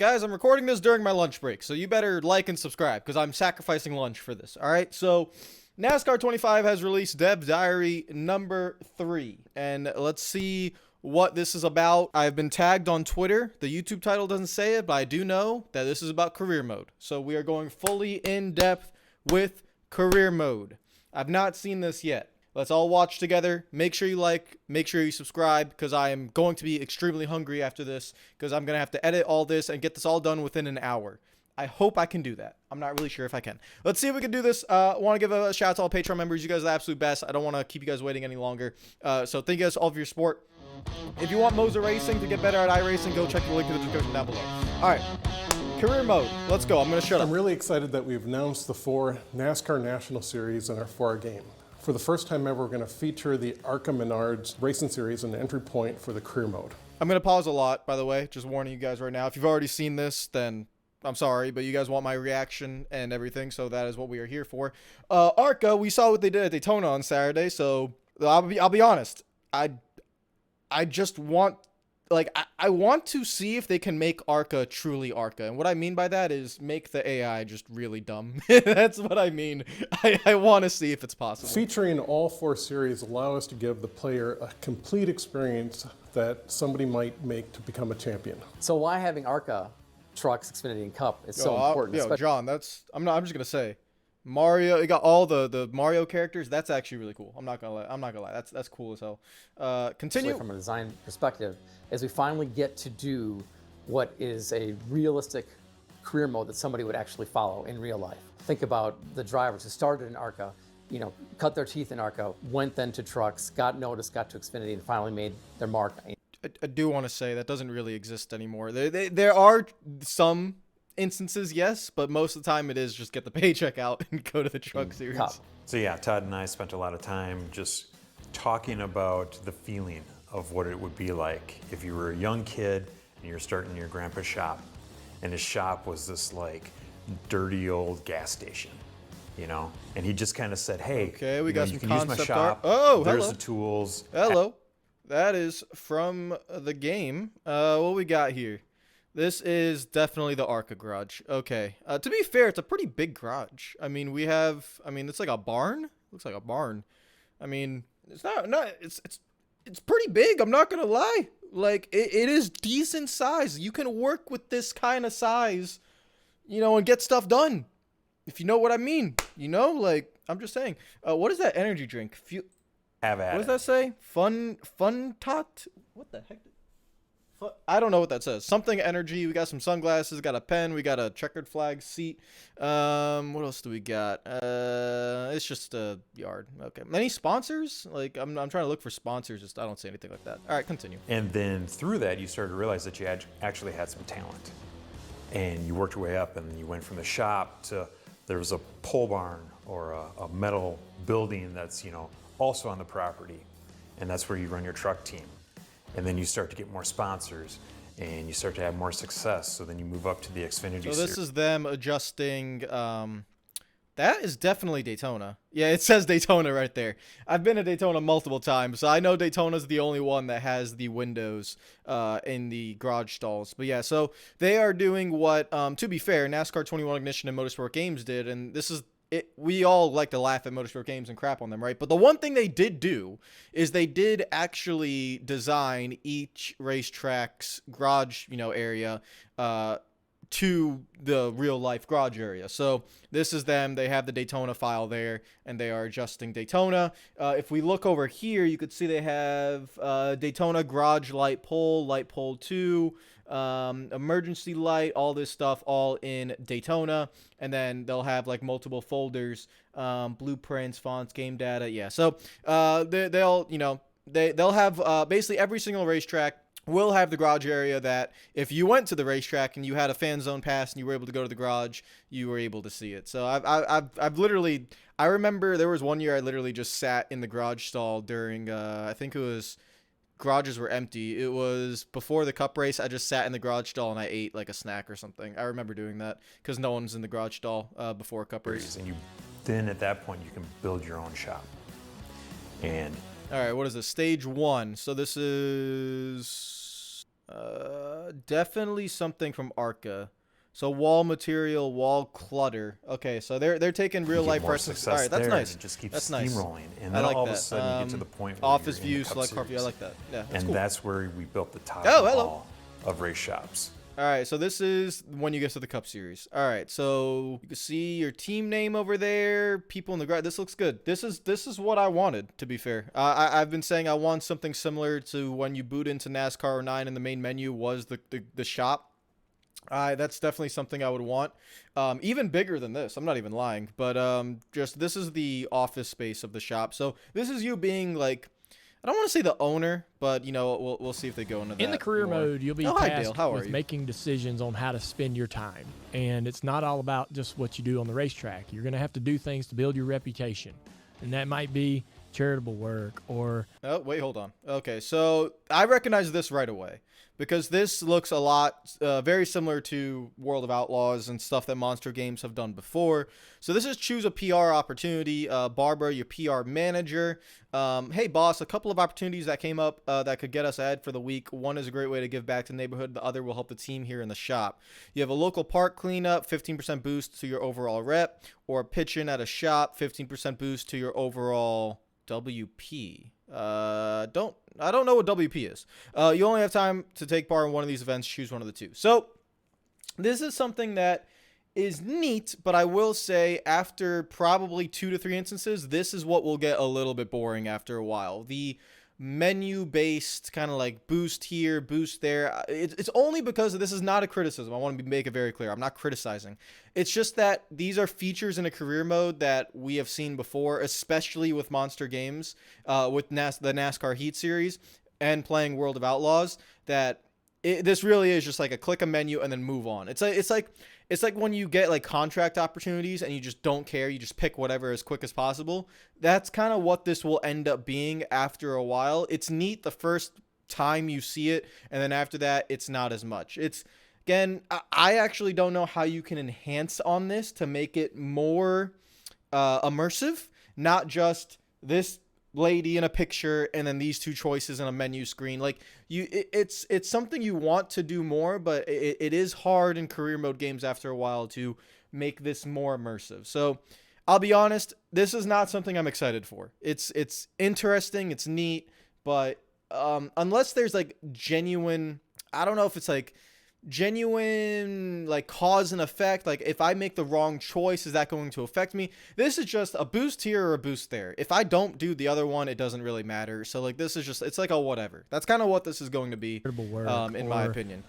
Guys, I'm recording this during my lunch break, so you better like and subscribe, because I'm sacrificing lunch for this, alright? So, NASCAR 25 has released Dev Diary number 3, and let's see what this is about. I've been tagged on Twitter. The YouTube title doesn't say it, but I do know that this is about career mode. So we are going fully in depth with career mode. I've not seen this yet. Let's all watch together. Make sure you like, make sure you subscribe, because I am going to be extremely hungry after this, because I'm going to have to edit all this and get this all done within an hour. I hope I can do that. I'm not really sure if I can. Let's see if we can do this. I want to give a shout out to all Patreon members. You guys are the absolute best. I don't want to keep you guys waiting any longer. So thank you guys all for your support. If you want Moser Racing to get better at iRacing, go check the link in the description down below. All right, career mode. Let's go. I'm going to shut up. I'm really excited that we've announced the 4 NASCAR National Series in our 4 game. For the first time ever, we're going to feature the ARCA Menards Racing Series and the entry point for the career mode. I'm going to pause a lot, by the way. Just warning you guys right now. If you've already seen this, then I'm sorry, but you guys want my reaction and everything, so that is what we are here for. ARCA, we saw what they did at Daytona on Saturday, so I'll be honest. I just want, like, I want to see if they can make ARCA truly ARCA. And what I mean by that is make the AI just really dumb. That's what I mean. I want to see if it's possible. Featuring all 4 series allow us to give the player a complete experience that somebody might make to become a champion. So why having ARCA Trucks, Xfinity, and Cup is so important? Yo, John, I'm just gonna say, Mario, you got all the Mario characters. That's actually really cool. I'm not gonna lie. That's cool as hell. Continue. Especially from a design perspective, as we finally get to do what is a realistic career mode that somebody would actually follow in real life. Think about the drivers who started in ARCA, cut their teeth in ARCA, went then to trucks, got noticed, got to Xfinity, and finally made their mark. I do want to say that doesn't really exist anymore. There are some instances, yes, but most of the time it is just get the paycheck out and go to the truck series. Cup. So yeah, Todd and I spent a lot of time just talking about the feeling of what it would be like if you were a young kid and you're starting your grandpa's shop, and his shop was this like dirty old gas station, and he just kind of said, hey, okay, we got some you can use my concept art. shop. Oh, there's hello. the tools. Hello. That is from the game. What we got here? This is definitely the ARCA garage. Okay. To be fair, it's a pretty big garage. I mean, it's like a barn. Looks like a barn. I mean, it's not it's pretty big. I'm not going to lie. Like, it is decent size. You can work with this kind of size, and get stuff done. If you know what I mean. Like, I'm just saying. What is that energy drink? Have at What does that say? Fun tot? What the heck? I don't know what that says. Something energy. We got some sunglasses. Got a pen. We got a checkered flag seat. What else do we got? It's just a yard. Okay. Any sponsors? Like I'm trying to look for sponsors. Just I don't see anything like that. All right, continue. And then through that, you started to realize that you actually had some talent, and you worked your way up, and you went from the shop to there was a pole barn or a metal building that's also on the property, and that's where you run your truck team. And then you start to get more sponsors, and you start to have more success. So then you move up to the Xfinity So series. this is them adjusting. That is definitely Daytona. Yeah, it says Daytona right there. I've been to Daytona multiple times, so I know Daytona's the only one that has the windows in the garage stalls. But yeah, so they are doing what, to be fair, NASCAR 21 Ignition and Motorsport Games did, and this is we all like to laugh at Motorsport Games and crap on them, right? But the one thing they did do is they did actually design each racetrack's garage, area to the real life garage area. So this is them. They have the Daytona file there, and they are adjusting Daytona. If we look over here, you could see they have Daytona garage light pole 2, emergency light, all this stuff all in Daytona. And then they'll have like multiple folders, blueprints, fonts, game data. Yeah. So they'll have basically every single racetrack will have the garage area that if you went to the racetrack and you had a fan zone pass and you were able to go to the garage, you were able to see it. So I've literally, I remember there was one year I literally just sat in the garage stall during, I think it was, garages were empty. It was before the cup race. I just sat in the garage stall and I ate like a snack or something. I remember doing that because no one's in the garage stall before a cup race. And then at that point you can build your own shop. And all right, what is this? Stage 1. So this is Definitely something from Arca. So wall material, wall clutter. Okay, so they're taking real You get life more precedence. success All right, that's there, nice. and it just keeps That's nice. steamrolling. And I then like all that. of a sudden you get to the point where Office you're in view, the Cup select car view. I Series. like that. Yeah, that's And cool. that's where we built the top Oh, of hello. all of race shops. All right, so this is when you get to the Cup Series. All right, so you can see your team name over there. People in the garage. This looks good. This is what I wanted. To be fair, I've been saying I want something similar to when you boot into NASCAR 09 and the main menu was the shop. That's definitely something I would want. Even bigger than this. I'm not even lying. But just this is the office space of the shop. So this is you being like, I don't want to say the owner, but you know, we'll see if they go into that. In the career more. mode, you'll be Hi, Dale. tasked How are with you? making decisions on how to spend your time. And it's not all about just what you do on the racetrack. You're going to have to do things to build your reputation. And that might be charitable work or... Oh, wait, hold on. Okay, so I recognize this right away because this looks a lot very similar to World of Outlaws and stuff that Monster Games have done before. So this is choose a PR opportunity. Barbara, your PR manager. Hey, boss, a couple of opportunities that came up that could get us ahead for the week. One is a great way to give back to the neighborhood. The other will help the team here in the shop. You have a local park cleanup, 15% boost to your overall rep, or pitch in at a shop, 15% boost to your overall WP. I don't know what WP is. You only have time to take part in one of these events. Choose one of the two. So this is something that is neat, but I will say after probably 2 to 3 instances, this is what will get a little bit boring after a while. The menu based kind of like boost here, boost there. It's only because this is not a criticism. I want to make it very clear. I'm not criticizing. It's just that these are features in a career mode that we have seen before, especially with Monster Games, with the NASCAR Heat Series and playing World of Outlaws, that this really is just like a click a menu and then move on. It's like when you get like contract opportunities and you just don't care. You just pick whatever as quick as possible. That's kind of what this will end up being after a while. It's neat the first time you see it, and then after that, it's not as much. It's, again, I actually don't know how you can enhance on this to make it more immersive, not just this lady in a picture and then these two choices in a menu screen. Like it's something you want to do more, but it is hard in career mode games after a while to make this more immersive. So I'll be honest, this is not something I'm excited for. It's interesting, it's neat, but unless there's like genuine, I don't know if it's like genuine like cause and effect, like if I make the wrong choice, is that going to affect me? This is just a boost here or a boost there. If I don't do the other one, it doesn't really matter. So like this is just, it's like a whatever. That's kind of what this is going to be, in my opinion.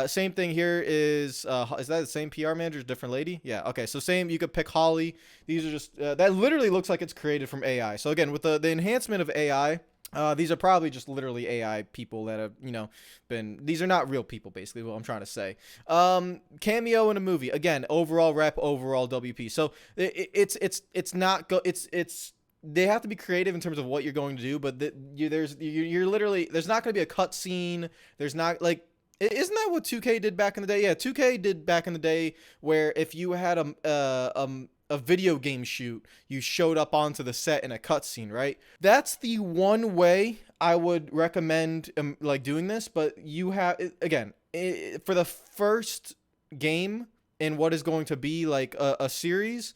Same thing here is that the same PR manager, different lady? Yeah, okay, so same, you could pick Holly. These are just that literally looks like it's created from AI. So again, with the enhancement of AI, these are probably just literally AI people that have, these are not real people, basically, what I'm trying to say. Cameo in a movie. Again, overall rep, overall WP. So it's not, they have to be creative in terms of what you're going to do, but you're literally, there's not going to be a cut scene. There's not, like, isn't that what 2K did back in the day? Yeah, 2K did back in the day where if you had a video game shoot, you showed up onto the set in a cutscene, right? That's the one way I would recommend like doing this, but you have, again, for the first game in what is going to be like a series,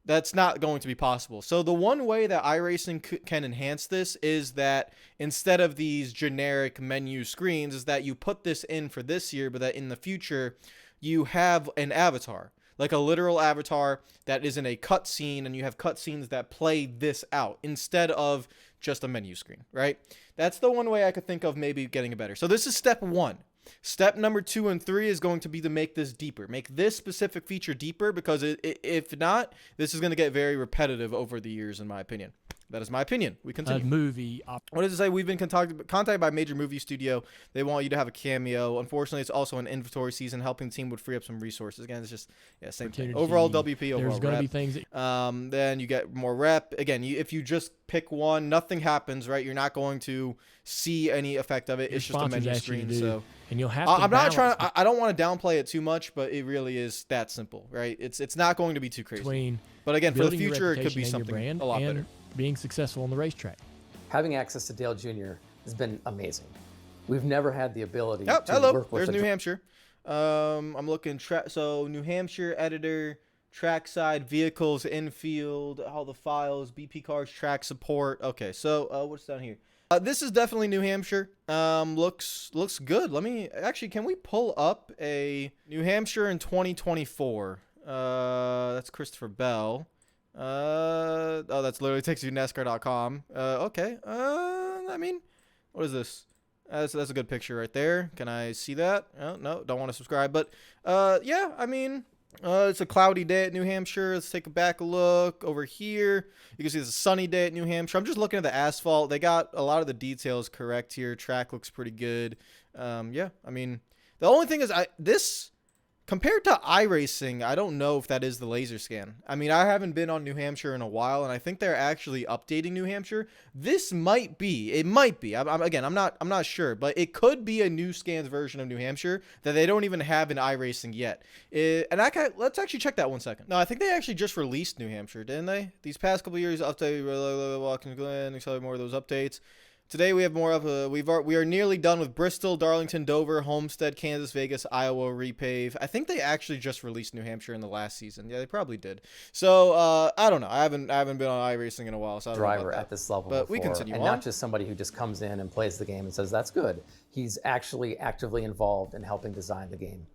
that's not going to be possible. So the one way that iRacing can enhance this is that instead of these generic menu screens, is that you put this in for this year, but that in the future you have an avatar, like a literal avatar that is in a cutscene, and you have cutscenes that play this out instead of just a menu screen, right? That's the one way I could think of maybe getting it better. So this is step 1. Step number 2 and 3 is going to be to make this deeper. Make this specific feature deeper, because if not, this is going to get very repetitive over the years, in my opinion. That is my opinion. We continue. What does it say? We've been contacted by a major movie studio. They want you to have a cameo. Unfortunately, it's also an inventory season. Helping the team would free up some resources. Again, it's just same thing. Overall WP, overall There's going to rep. be things that... Then you get more rep. Again, if you just pick one, nothing happens, right? You're not going to see any effect of it. It's just a menu screen. So and you'll have to I'm not trying. I don't want to downplay it too much, but it really is that simple, right? It's not going to be too crazy. But again, for the future, it could be something a lot better. Being successful on the racetrack. Having access to Dale Jr. has been amazing. We've never had the ability Oh, to hello. work with There's a New Hampshire. I'm looking. So New Hampshire editor, trackside vehicles, infield, all the files, BP cars, track support. Okay, so what's down here? This is definitely New Hampshire. Looks good. Let me actually. Can we pull up a New Hampshire in 2024? That's Christopher Bell. Oh, that's literally takes you to NASCAR.com. Okay. I mean, what is this? That's a good picture right there. Can I see that? Oh, no, don't want to subscribe. But yeah, I mean, it's a cloudy day at New Hampshire. Let's take a back look over here. You can see it's a sunny day at New Hampshire. I'm just looking at the asphalt. They got a lot of the details correct here. Track looks pretty good. Yeah, I mean, the only thing is this. Compared to iRacing, I don't know if that is the laser scan. I mean, I haven't been on New Hampshire in a while, and I think they're actually updating New Hampshire. This might be. It might be. I'm not sure, but it could be a new scans version of New Hampshire that they don't even have in iRacing yet. Let's actually check that 1 second. No, I think they actually just released New Hampshire, didn't they? These past couple of years, update, Watkins Glen, accelerate more of those updates. Today we have more of a we are nearly done with Bristol, Darlington, Dover, Homestead, Kansas, Vegas, Iowa repave. I think they actually just released New Hampshire in the last season. Yeah, they probably did. So I don't know. I haven't been on iRacing in a while, so I don't know driver about that. at this level But before, we continue and on. not just somebody who just comes in and plays the game and says that's good. He's actually actively involved in helping design the game.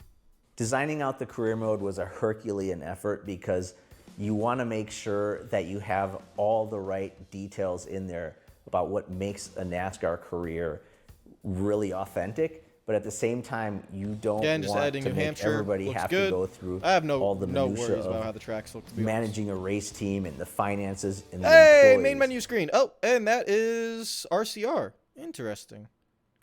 Designing out the career mode was a Herculean effort because you want to make sure that you have all the right details in there about what makes a NASCAR career really authentic, but at the same time, you don't Again, just want adding to New make Hampshire. everybody Looks have good. to go through I have all the no minutia worries about of how the tracks look. To be honest. managing a race team and the finances and the Hey, employees. main menu screen. Oh, and that is RCR. Interesting.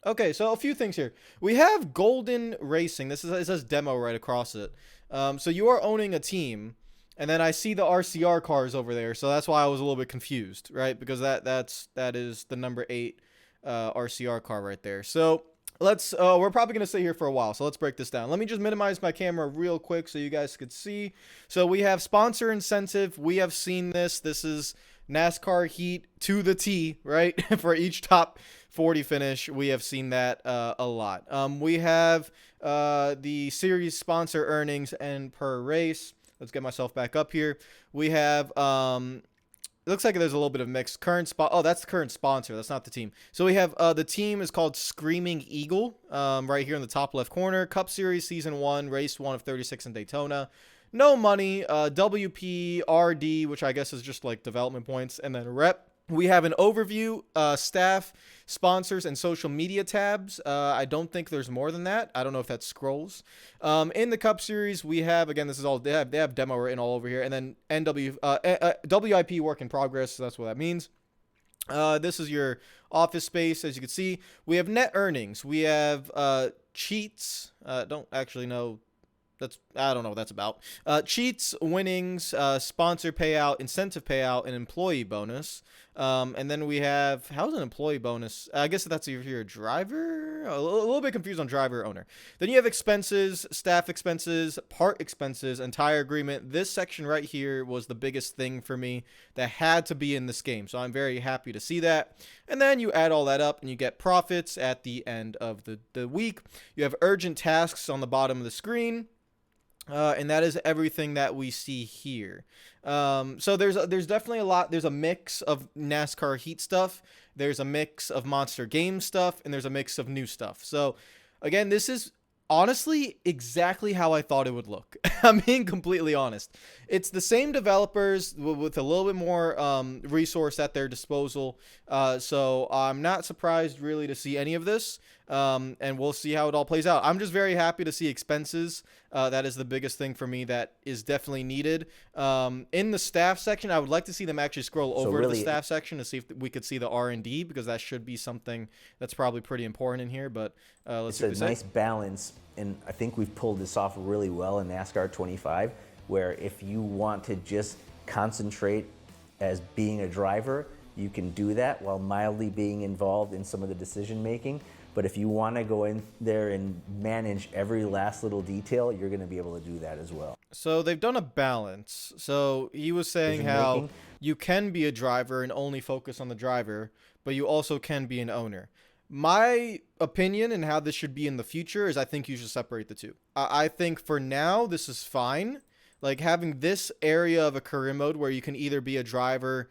Okay, so a few things here. We have Golden Racing. It says demo right across it. So you are owning a team, and then I see the RCR cars over there. So that's why I was a little bit confused, right? Because that is the number 8 RCR car right there. So let's we're probably gonna stay here for a while. So let's break this down. Let me just minimize my camera real quick so you guys could see. So we have sponsor incentive. We have seen this. This is NASCAR Heat to the T, right? For each top 40 finish, we have seen that a lot. We have the series sponsor earnings and per race. Let's get myself back up here. We have it looks like there's a little bit of mix. Oh, that's the current sponsor. That's not the team. So we have the team is called Screaming Eagle, right here in the top left corner. Cup Series Season 1, Race 1 of 36 in Daytona. No money. WPRD, which I guess is just like development points, and then rep. We have an overview, staff, sponsors, and social media tabs. I don't think there's more than that. I don't know if that scrolls. In the Cup Series, we have, again, this is all, they have demo written all over here, and then WIP work in progress, so that's what that means. This is your office space, as you can see. We have net earnings. We have cheats. Don't actually know. I don't know what that's about. Cheats, winnings, sponsor payout, incentive payout, and employee bonus. And then we have, how's an employee bonus? I guess that's if you're a driver. A little bit confused on driver or owner. Then you have expenses, staff expenses, part expenses, and tire agreement. This section right here was the biggest thing for me that had to be in this game. So I'm very happy to see that. And then you add all that up and you get profits at the end of the week. You have urgent tasks on the bottom of the screen. And that is everything that we see here. So there's definitely a lot. There's a mix of NASCAR Heat stuff. There's a mix of Monster Game stuff, and there's a mix of new stuff. So again, this is honestly exactly how I thought it would look. I'm being completely honest. It's the same developers with a little bit more resource at their disposal. So I'm not surprised really to see any of this. And we'll see how it all plays out. I'm just very happy to see expenses. That is the biggest thing for me that is definitely needed. In the staff section, I would like to see them actually scroll over to the staff section to see if we could see the R&D, because that should be something that's probably pretty important in here. But let's see what It's they a say. nice balance, and I think we've pulled this off really well in NASCAR 25, where if you want to just concentrate as being a driver, you can do that while mildly being involved in some of the decision making. But if you want to go in there and manage every last little detail, you're going to be able to do that as well. So they've done a balance. So he was saying how Decision-making. you can be a driver and only focus on the driver, but you also can be an owner. My opinion and how this should be in the future is I think you should separate the two. I think for now, this is fine. Like having this area of a career mode where you can either be a driver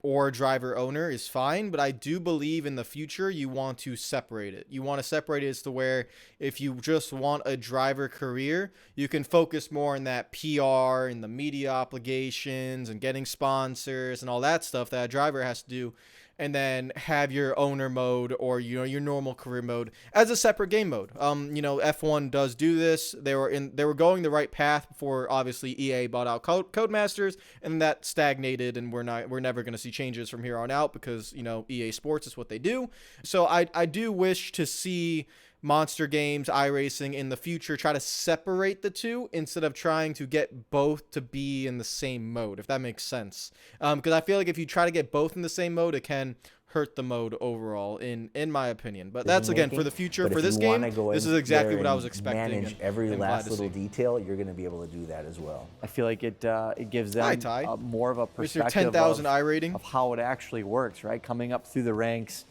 or a driver owner is fine, but I do believe in the future you want to separate it. You want to separate it as to where if you just want a driver career, you can focus more on that PR and the media obligations and getting sponsors and all that stuff that a driver has to do, and then have your owner mode or your normal career mode as a separate game mode. F1 does do this. They were going the right path before obviously EA bought out Codemasters, and that stagnated, and we're never going to see changes from here on out because EA Sports is what they do. So I do wish to see Monster Games, iRacing in the future try to separate the two instead of trying to get both to be in the same mode, if that makes sense. Because I feel like if you try to get both in the same mode, it can hurt the mode overall, in my opinion. But that's, again, for the future. For this game, this is exactly what I was expecting. Manage every last little detail, you're going to be able to do that as well. I feel like it gives them more of a perspective 10,000 I rating of how it actually works, right? Coming up through the ranks,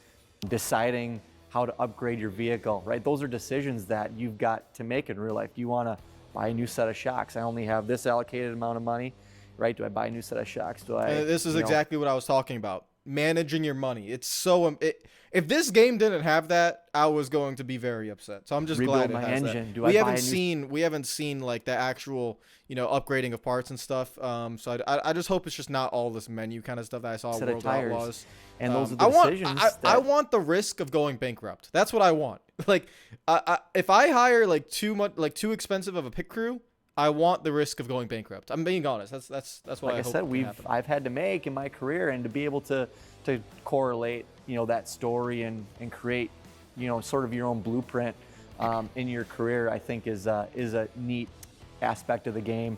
deciding how to upgrade your vehicle, right? Those are decisions that you've got to make in real life. Do you want to buy a new set of shocks? I only have this allocated amount of money, right? Do I buy a new set of shocks? Do I? This is exactly what I was talking about. Managing your money. It's so if this game didn't have that, I was going to be very upset. So I'm just glad it has that. We haven't seen like the actual upgrading of parts and stuff. So I just hope it's just not all this menu kind of stuff that I saw World Outlaws. And those are the decisions. I want the risk of going bankrupt. That's what I want. Like if I hire like too expensive of a pit crew, I want the risk of going bankrupt. I'm being honest. That's what I hope. Like I said, I've had to make in my career, and to be able to correlate that story and create sort of your own blueprint in your career, I think is a neat aspect of the game.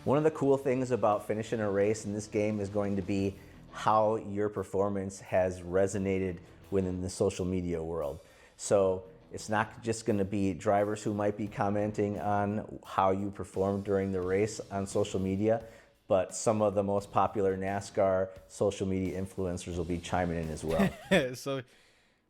One of the cool things about finishing a race in this game is going to be how your performance has resonated within the social media world. So it's not just going to be drivers who might be commenting on how you performed during the race on social media, but some of the most popular NASCAR social media influencers will be chiming in as well. So,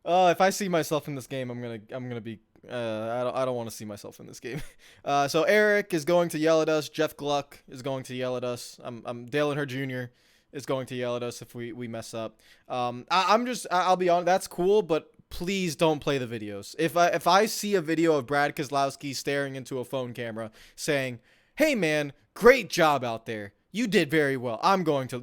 if I see myself in this game, I'm gonna be. I don't want to see myself in this game. So Eric is going to yell at us. Jeff Gluck is going to yell at us. I'm Dale Earnhardt Jr. is going to yell at us if we mess up. I'll be honest. That's cool, but please don't play the videos. If I see a video of Brad Keselowski staring into a phone camera saying, "Hey man, great job out there. You did very well," I'm going to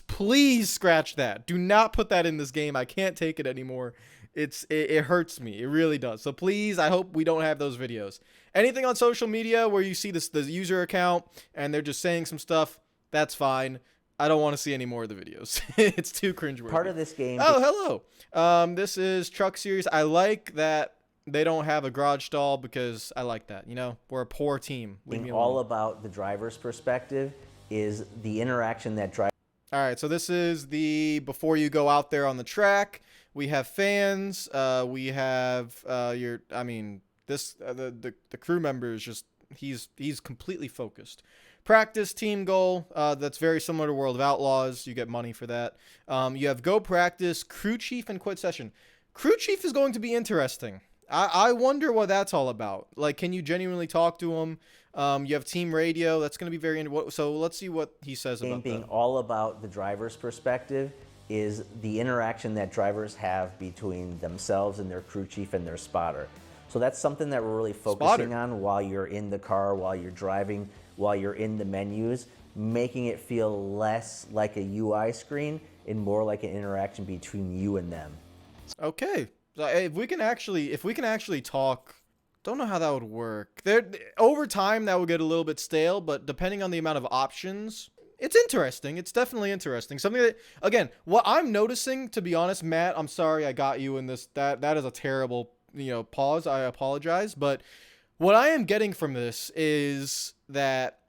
please scratch that. Do not put that in this game. I can't take it anymore. It hurts me. It really does. So please, I hope we don't have those videos. Anything on social media where you see the user account and they're just saying some stuff, that's fine. I don't want to see any more of the videos. It's too cringeworthy. Part of this game. Oh, hello. This is Truck Series. I like that they don't have a garage stall because I like that. We're a poor team. Leave me alone. All about the driver's perspective is the interaction that driver. All right, so this is before you go out there on the track. We have fans. We have the crew member is just he's completely focused. Practice team goal, that's very similar to World of Outlaws. You get money for that. You have go practice, crew chief, and quit session. Crew chief is going to be interesting. I wonder what that's all about. Like, can you genuinely talk to him? You have team radio. That's going to be very so let's see what he says about that. Being all about the driver's perspective is the interaction that drivers have between themselves and their crew chief and their spotter. So that's something that we're really focusing on while you're in the car, while you're driving, while you're in the menus, making it feel less like a UI screen and more like an interaction between you and them. Okay. So if we can actually talk, don't know how that would work. Over time that would get a little bit stale, but depending on the amount of options, it's interesting. It's definitely interesting. Something that, again, what I'm noticing, to be honest, Matt, I'm sorry I got you in this. That is a terrible, pause. I apologize, but what I am getting from this is that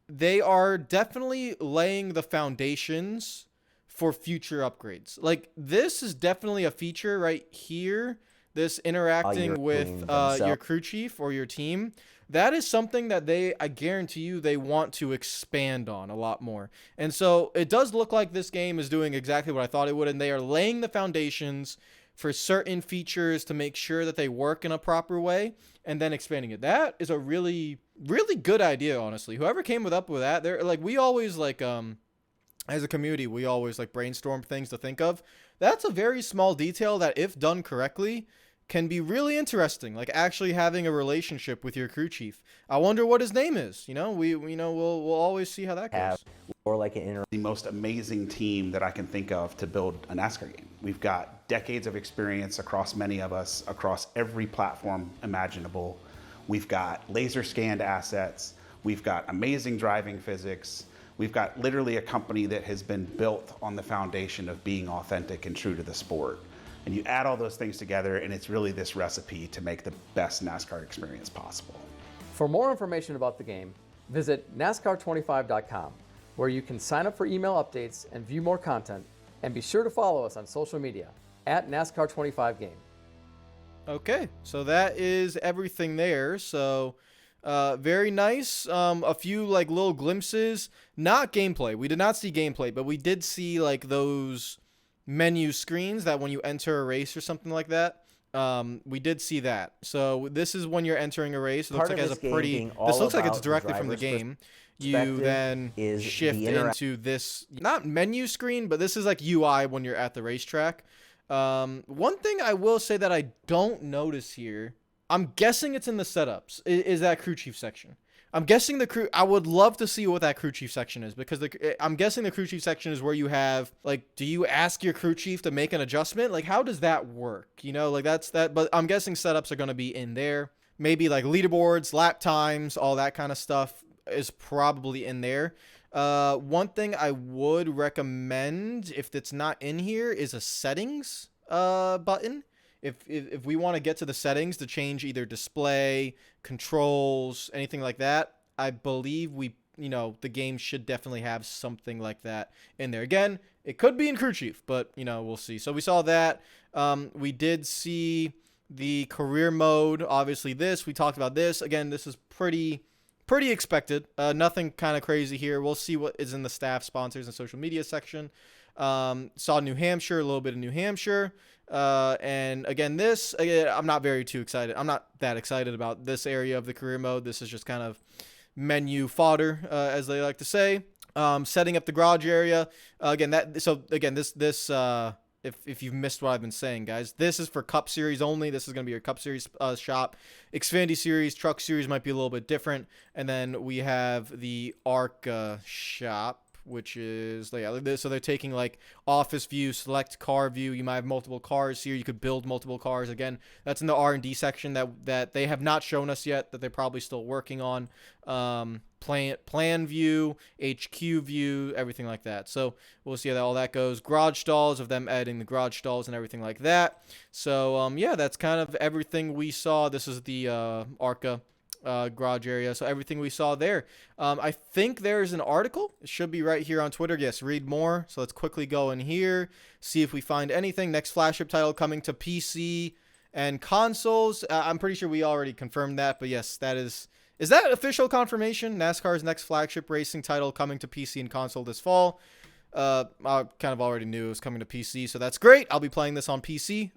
they are definitely laying the foundations for future upgrades. Like, this is definitely a feature right here, this interacting with your crew chief or your team. That is something that I guarantee you, they want to expand on a lot more. And so it does look like this game is doing exactly what I thought it would, and they are laying the foundations for certain features to make sure that they work in a proper way, and then expanding it. That is a really, really good idea, honestly. Whoever came up with that, they're like, we always like, as a community, we always like brainstorm things to think of. That's a very small detail that, if done correctly, can be really interesting. Like actually having a relationship with your crew chief. I wonder what his name is. We'll always see how that goes. Or like an inter. The most amazing team that I can think of to build a NASCAR game. We've got decades of experience across many of us, across every platform imaginable. We've got laser scanned assets. We've got amazing driving physics. We've got literally a company that has been built on the foundation of being authentic and true to the sport. And you add all those things together, and it's really this recipe to make the best NASCAR experience possible. For more information about the game, visit NASCAR25.com, where you can sign up for email updates and view more content, and be sure to follow us on social media at NASCAR25Game. Okay, so that is everything there. So very nice. A few like little glimpses, not gameplay. We did not see gameplay, but we did see like those menu screens that when you enter a race or something like that. We did see that. So this is when you're entering a race. It looks like it has a pretty. This looks like it's directly from the game. You then shift into this, not menu screen, but this is like UI when you're at the racetrack. One thing I will say that I don't notice here, I'm guessing it's in the setups, is that crew chief section. I'm guessing the crew, I would love to see what that crew chief section is, because I'm guessing the crew chief section is where you have, like, do you ask your crew chief to make an adjustment? Like, how does that work? Like that's that, but I'm guessing setups are going to be in there. Maybe like leaderboards, lap times, all that kind of stuff is probably in there. One thing I would recommend, if it's not in here, is a settings button. If we want to get to the settings to change either display, controls, anything like that, I believe the game should definitely have something like that in there. Again, it could be in crew chief, but we'll see. So we saw that. We did see the career mode. Obviously we talked about this. Again, this is pretty expected. Nothing kind of crazy here. We'll see what is in the staff, sponsors, and social media section. Saw New Hampshire, a little bit of New Hampshire. And again, I'm not too excited. I'm not that excited about this area of the career mode. This is just kind of menu fodder, as they like to say. Setting up the garage area. If you've missed what I've been saying, guys, this is for Cup Series only. This is going to be your Cup Series shop. Xfinity Series, Truck Series might be a little bit different. And then we have the ARCA shop, which is, so they're taking like office view, select car view. You might have multiple cars here. You could build multiple cars. Again, that's in the R&D section that they have not shown us yet, that they're probably still working on. Plan view, HQ view, everything like that. So we'll see how all that goes. Garage stalls, of them adding the garage stalls and everything like that. So that's kind of everything we saw. This is the ARCA garage area. So everything we saw there. I think there's an article. It should be right here on Twitter. Yes, read more. So let's quickly go in here, see if we find anything. Next flagship title coming to PC and consoles. I'm pretty sure we already confirmed that, but yes, that is that official confirmation? NASCAR's next flagship racing title coming to PC and console this fall. I kind of already knew it was coming to PC, so that's great. I'll be playing this on PC.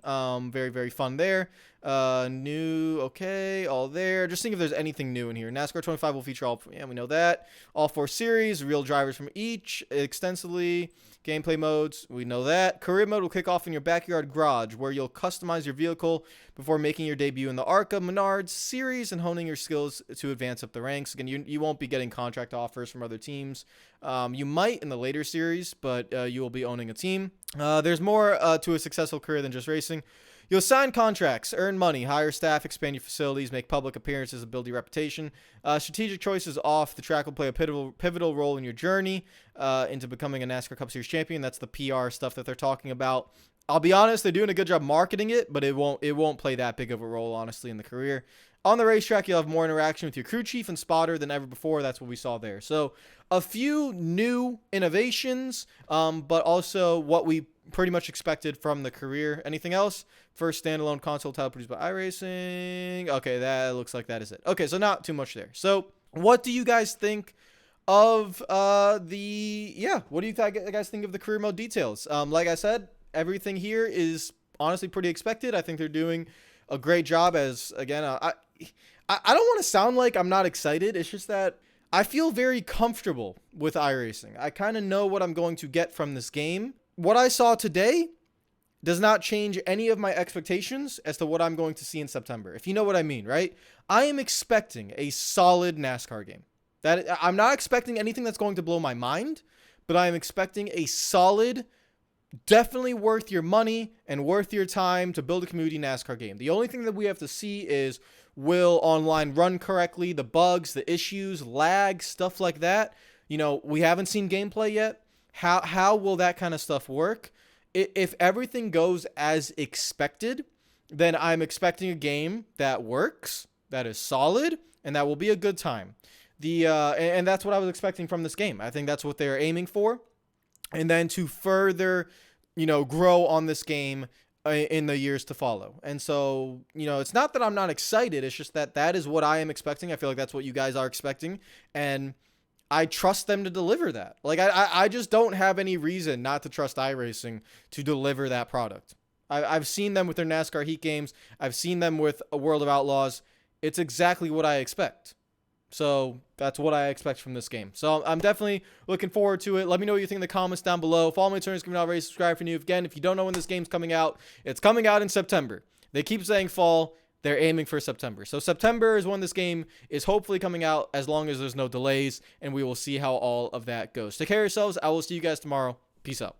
Very, very fun there. New, okay, all there. Just think if there's anything new in here. NASCAR 25 will feature we know that. All 4 series, real drivers from each, extensively. Gameplay modes, we know that. Career mode will kick off in your backyard garage, where you'll customize your vehicle before making your debut in the ARCA Menards series and honing your skills to advance up the ranks. Again, you won't be getting contract offers from other teams. You might in the later series, but you will be owning a team. There's more to a successful career than just racing. You'll sign contracts, earn money, hire staff, expand your facilities, make public appearances, and build your reputation. Strategic choices off the track will play a pivotal role in your journey into becoming a NASCAR Cup Series champion. That's the PR stuff that they're talking about. I'll be honest, they're doing a good job marketing it, but it won't play that big of a role, honestly, in the career. On the racetrack, you'll have more interaction with your crew chief and spotter than ever before. That's what we saw there. So a few new innovations, but also what we pretty much expected from the career. Anything else? First standalone console title produced by iRacing. Okay, that looks like that is it. Okay, so not too much there. So what do you guys think of what do you guys think of the career mode details? Like I said, everything here is honestly pretty expected. I think they're doing a great job. As again, I don't want to sound like I'm not excited. It's just that I feel very comfortable with iRacing. I kind of know what I'm going to get from this game. What I saw today does not change any of my expectations as to what I'm going to see in September, if you know what I mean, right? I am expecting a solid NASCAR game. That I'm not expecting anything that's going to blow my mind, but I am expecting a solid, definitely worth your money and worth your time to build a community NASCAR game. The only thing that we have to see is, will online run correctly, the bugs, the issues, lag, stuff like that. You know, we haven't seen gameplay yet. How will that kind of stuff work? If everything goes as expected, then I'm expecting a game that works, that is solid, and that will be a good time. And that's what I was expecting from this game. I think that's what they're aiming for. And then to further, grow on this game in the years to follow. And so, it's not that I'm not excited. It's just that is what I am expecting. I feel like that's what you guys are expecting. And I trust them to deliver that. Like, I just don't have any reason not to trust iRacing to deliver that product. I've seen them with their NASCAR Heat games. I've seen them with a World of Outlaws. It's exactly what I expect. So that's what I expect from this game. So I'm definitely looking forward to it. Let me know what you think in the comments down below. Follow me on Twitter, Race, subscribe for new. Again, if you don't know when this game's coming out, it's coming out in September. They keep saying fall. They're aiming for September. So September is when this game is hopefully coming out, as long as there's no delays, and we will see how all of that goes. Take care of yourselves. I will see you guys tomorrow. Peace out.